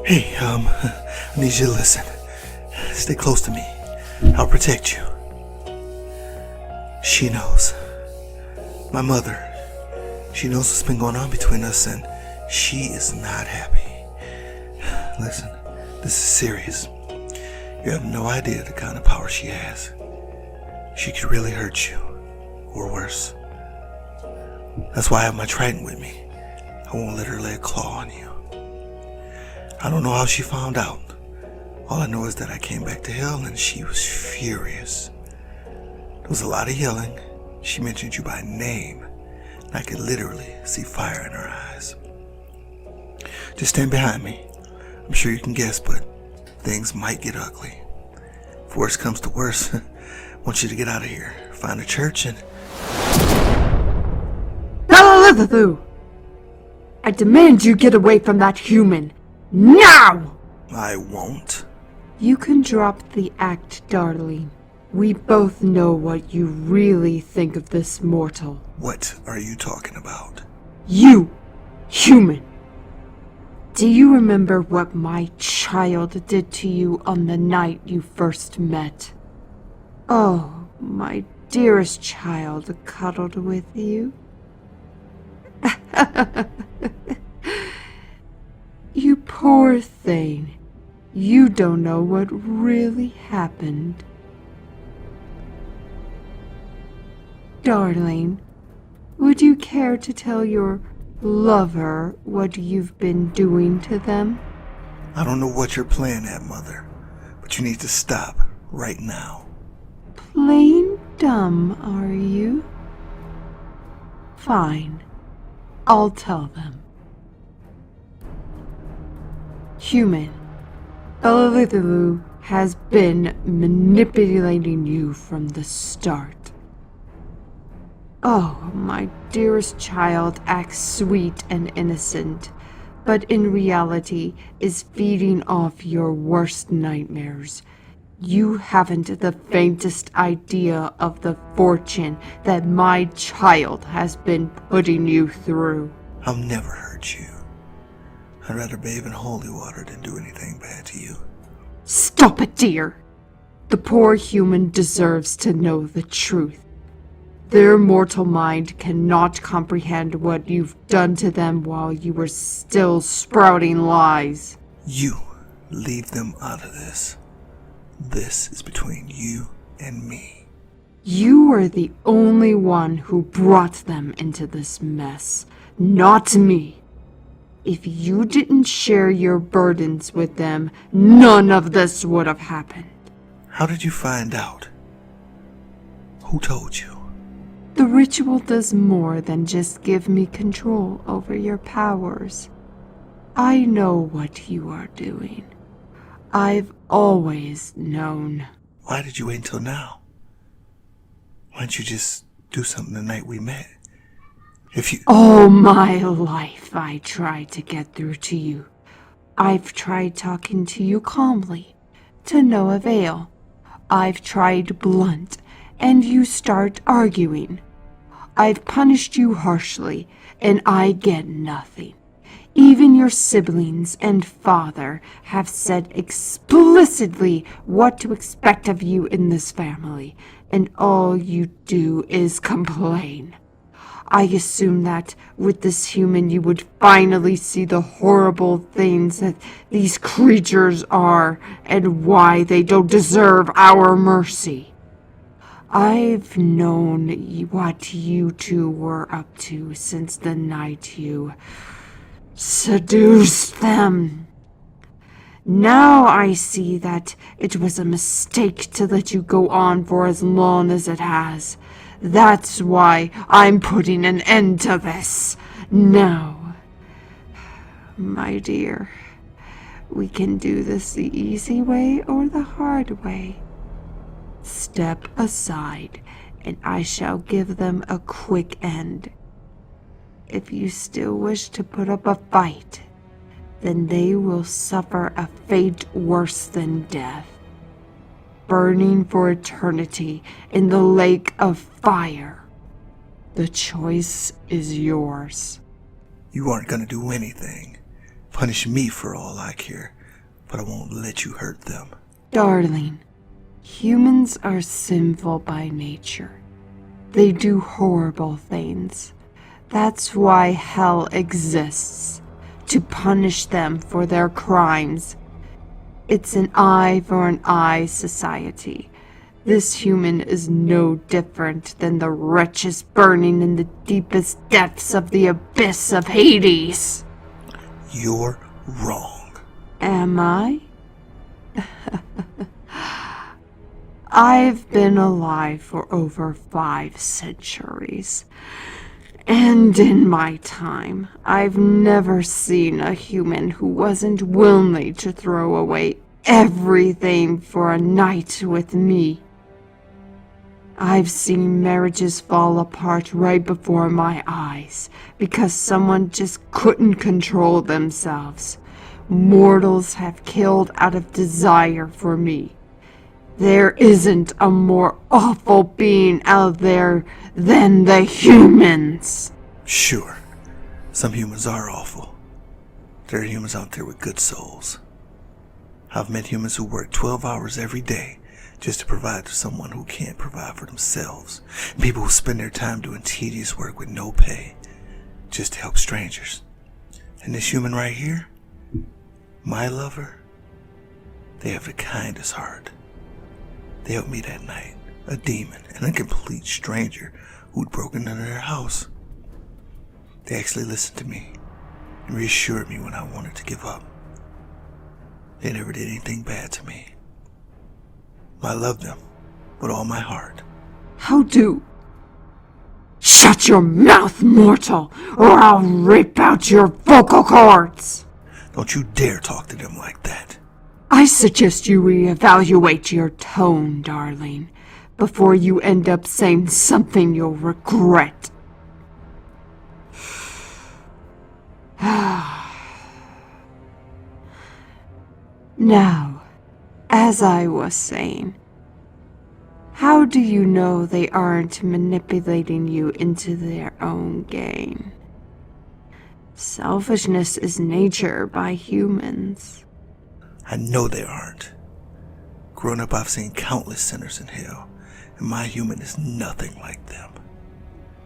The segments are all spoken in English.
Hey, I need you to listen. Stay close to me. I'll protect you. She knows. My mother. She knows what's been going on between us, and she is not happy. Listen, this is serious. You have no idea the kind of power she has. She could really hurt you, or worse. That's why I have my trident with me. I won't let her lay a claw on you. I don't know how she found out. All I know is that I came back to hell and she was furious. There was a lot of yelling. She mentioned you by name, and I could literally see fire in her eyes. Just stand behind me. I'm sure you can guess, but things might get ugly. If worse comes to worse, I want you to get out of here. Find a church and... Hallelujah! I demand you get away from that human. Now! I won't. You can drop the act, darling. We both know what you really think of this mortal. What are you talking about? You, human. Do you remember what my child did to you on the night you first met? Oh, my dearest child cuddled with you. You poor thing. You don't know what really happened. Darling, would you care to tell your lover what you've been doing to them? I don't know what you're playing at, Mother, but you need to stop right now. Plain dumb, are you? Fine. I'll tell them. Human, Belalithalu has been manipulating you from the start. Oh, my dearest child acts sweet and innocent, but in reality is feeding off your worst nightmares. You haven't the faintest idea of the fortune that my child has been putting you through. I'll never hurt you. I'd rather bathe in holy water than do anything bad to you. Stop it, dear! The poor human deserves to know the truth. Their mortal mind cannot comprehend what you've done to them while you were still sprouting lies. You leave them out of this. This is between you and me. You are the only one who brought them into this mess, not me. If you didn't share your burdens with them, none of this would have happened. How did you find out? Who told you? The ritual does more than just give me control over your powers. I know what you are doing. I've always known. Why did you wait until now? Why didn't you just do something the night we met? All my life I tried to get through to you. I've tried talking to you calmly, to no avail. I've tried blunt, and you start arguing. I've punished you harshly, and I get nothing. Even your siblings and father have said explicitly what to expect of you in this family, and all you do is complain. I assume that with this human you would finally see the horrible things that these creatures are and why they don't deserve our mercy. I've known what you two were up to since the night you seduced them. Now I see that it was a mistake to let you go on for as long as it has. That's why I'm putting an end to this. Now, my dear, we can do this the easy way or the hard way. Step aside, and I shall give them a quick end. If you still wish to put up a fight, then they will suffer a fate worse than death. Burning for eternity in the lake of fire. The choice is yours. You aren't gonna do anything. Punish me for all I care. but I won't let you hurt them. Darling, humans are sinful by nature. They do horrible things. That's why hell exists, to punish them for their crimes. It's an eye for an eye society. This human is no different than the wretches burning in the deepest depths of the abyss of Hades. You're wrong. Am I? I've been alive for over 5 centuries. And in my time, I've never seen a human who wasn't willing to throw away everything for a night with me. I've seen marriages fall apart right before my eyes because someone just couldn't control themselves. Mortals have killed out of desire for me. There isn't a more awful being out there than the humans. Sure, some humans are awful. There are humans out there with good souls. I've met humans who work 12 hours every day just to provide for someone who can't provide for themselves. People who spend their time doing tedious work with no pay just to help strangers. And this human right here, my lover, they have the kindest heart. They helped me that night, a demon and a complete stranger who'd broken into their house. They actually listened to me and reassured me when I wanted to give up. They never did anything bad to me. I love them with all my heart. How do? Shut your mouth, mortal, or I'll rip out your vocal cords! Don't you dare talk to them like that. I suggest you reevaluate your tone, darling, before you end up saying something you'll regret. Now, as I was saying, how do you know they aren't manipulating you into their own gain? Selfishness is nature by humans. I know they aren't. Growing up, I've seen countless sinners in hell, and my human is nothing like them.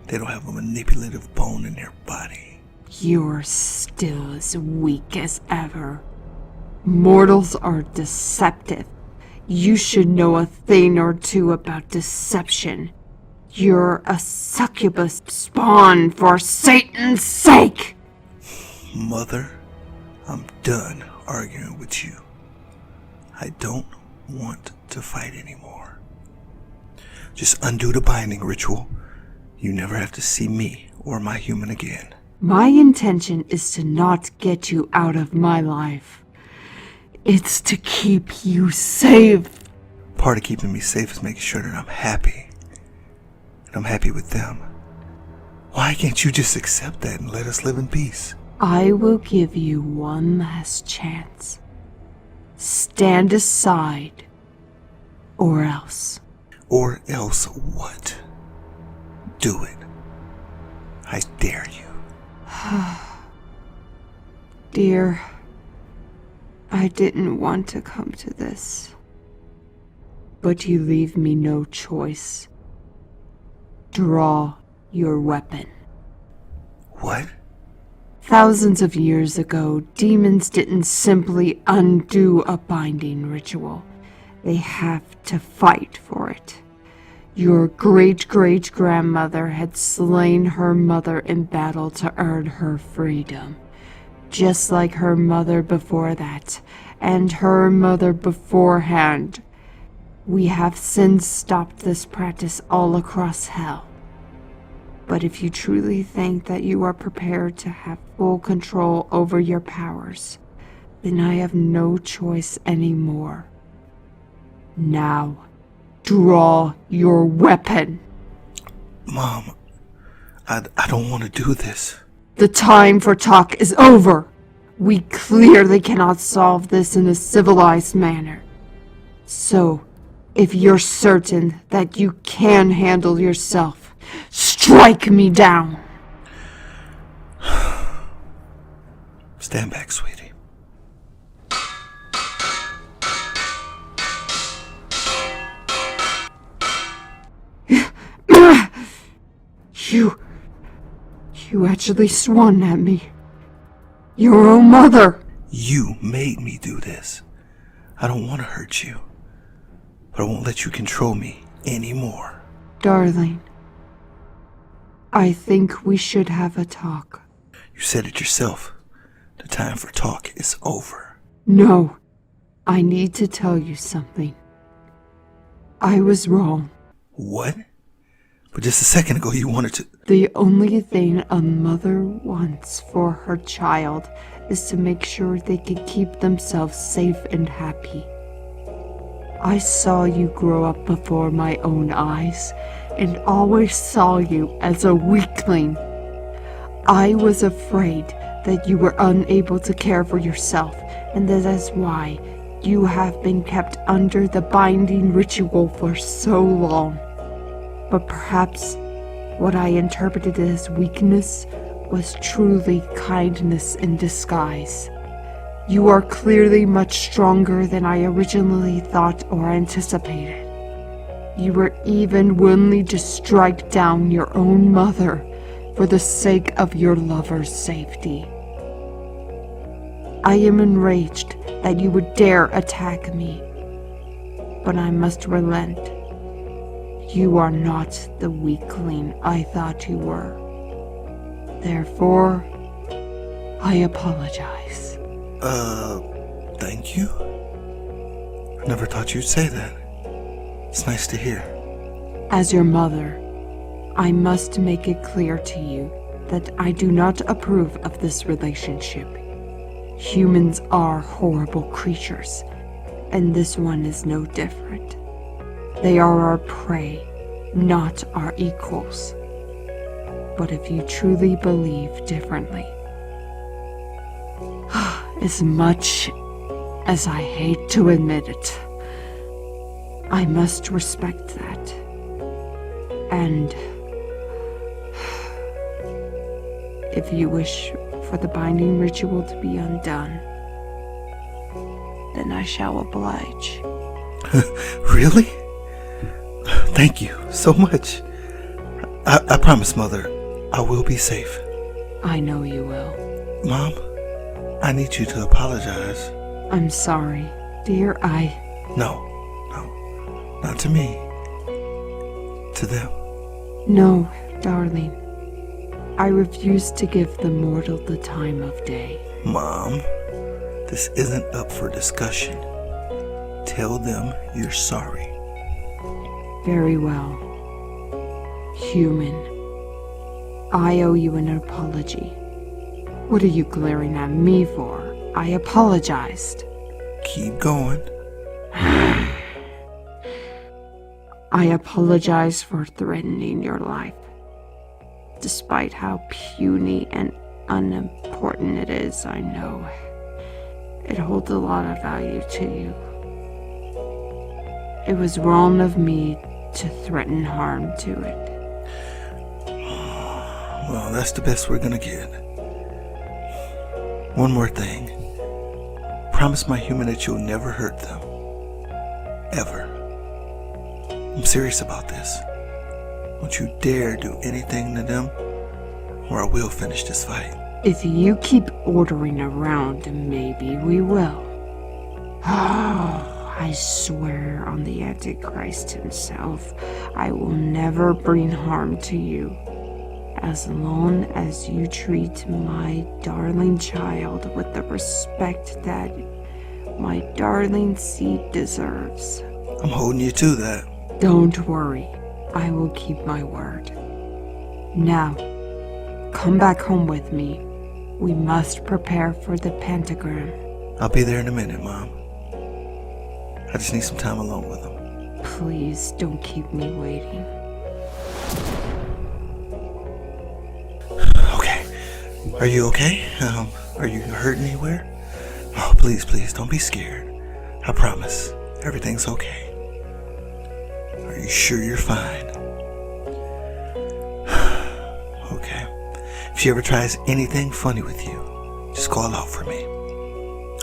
They don't have a manipulative bone in their body. You're still as weak as ever. Mortals are deceptive. You should know a thing or two about deception. You're a succubus spawn for Satan's sake! Mother, I'm done arguing with you. I don't want to fight anymore. Just undo the binding ritual. You never have to see me or my human again. My intention is to not get you out of my life. It's to keep you safe. Part of keeping me safe is making sure that I'm happy. And I'm happy with them. Why can't you just accept that and let us live in peace? I will give you one last chance. Stand aside, or else. Or else what? Do it. I dare you. Dear, I didn't want to come to this. But you leave me no choice. Draw your weapon. What? Thousands of years ago, demons didn't simply undo a binding ritual. They have to fight for it. Your great-great-grandmother had slain her mother in battle to earn her freedom. Just like her mother before that, and her mother beforehand. We have since stopped this practice all across hell. But if you truly think that you are prepared to have full control over your powers, then I have no choice anymore. Now, draw your weapon. Mom, I don't want to do this. The time for talk is over. We clearly cannot solve this in a civilized manner. So, if you're certain that you can handle yourself, strike me down. Stand back, sweetie. You actually swung at me. Your own mother. You made me do this. I don't want to hurt you, but I won't let you control me anymore. Darling, I think we should have a talk. You said it yourself. The time for talk is over. No, I need to tell you something. I was wrong. What? But just a second ago you wanted to... The only thing a mother wants for her child is to make sure they can keep themselves safe and happy. I saw you grow up before my own eyes and always saw you as a weakling. I was afraid that you were unable to care for yourself, and that is why you have been kept under the binding ritual for so long. But perhaps what I interpreted as weakness was truly kindness in disguise. You are clearly much stronger than I originally thought or anticipated. You were even willing to strike down your own mother for the sake of your lover's safety. I am enraged that you would dare attack me, but I must relent. You are not the weakling I thought you were. Therefore, I apologize. Thank you? I never thought you'd say that. It's nice to hear. As your mother, I must make it clear to you that I do not approve of this relationship. Humans are horrible creatures, and this one is no different. They are our prey, not our equals. But if you truly believe differently, as much as I hate to admit it, I must respect that. And if you wish for the binding ritual to be undone, then I shall oblige. Really? Thank you so much. I promise, Mother, I will be safe. I know you will. Mom, I need you to apologize. I'm sorry, dear. No, not to me. To them. No, darling. I refuse to give the mortal the time of day. Mom, this isn't up for discussion. Tell them you're sorry. Very well. Human, I owe you an apology. What are you glaring at me for? I apologized. Keep going. I apologize for threatening your life. Despite how puny and unimportant it is, I know it holds a lot of value to you. It was wrong of me to threaten harm to it. Well, that's the best we're gonna get. One more thing. Promise my human that you'll never hurt them. Ever. I'm serious about this. Don't you dare do anything to them, or I will finish this fight. If you keep ordering around, maybe we will. I swear on the Antichrist himself, I will never bring harm to you. As long as you treat my darling child with the respect that my darling seed deserves. I'm holding you to that. Don't worry, I will keep my word. Now, come back home with me. We must prepare for the pentagram. I'll be there in a minute, Mom. I just need some time alone with him. Please don't keep me waiting. Okay. Are you okay? Are you hurt anywhere? Oh, please, don't be scared. I promise. Everything's okay. Are you sure you're fine? Okay. If she ever tries anything funny with you, just call out for me.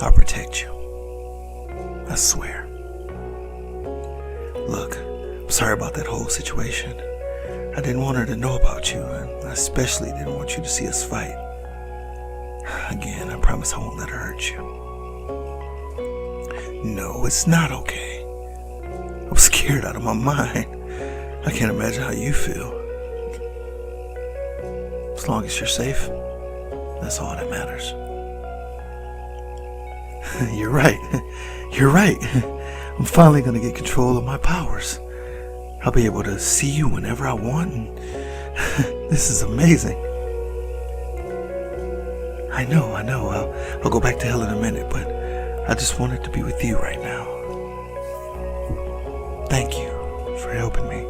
I'll protect you. I swear. Look, I'm sorry about that whole situation. I didn't want her to know about you, and I especially didn't want you to see us fight. Again, I promise I won't let her hurt you. No, it's not okay. I was scared out of my mind. I can't imagine how you feel. As long as you're safe, that's all that matters. You're right. You're right. I'm finally going to get control of my powers. I'll be able to see you whenever I want, and this is amazing. I know. I'll go back to hell in a minute, but I just wanted to be with you right now. Thank you for helping me.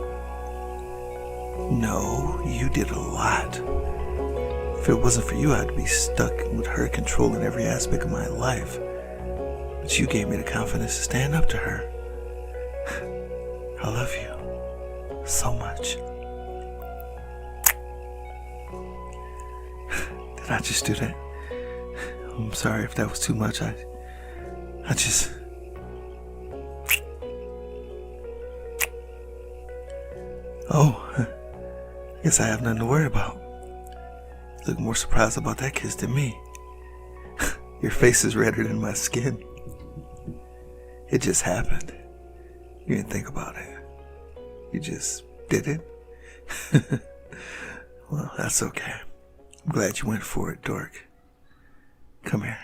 No, you did a lot. If it wasn't for you, I'd be stuck with her controlling every aspect of my life. But you gave me the confidence to stand up to her. I love you so much. Did I just do that? I'm sorry if that was too much. I just... Oh, I guess I have nothing to worry about. You look more surprised about that kiss than me. Your face is redder than my skin. It just happened. You didn't think about it. You just did it. Well, that's okay. I'm glad you went for it, Dork. Come here.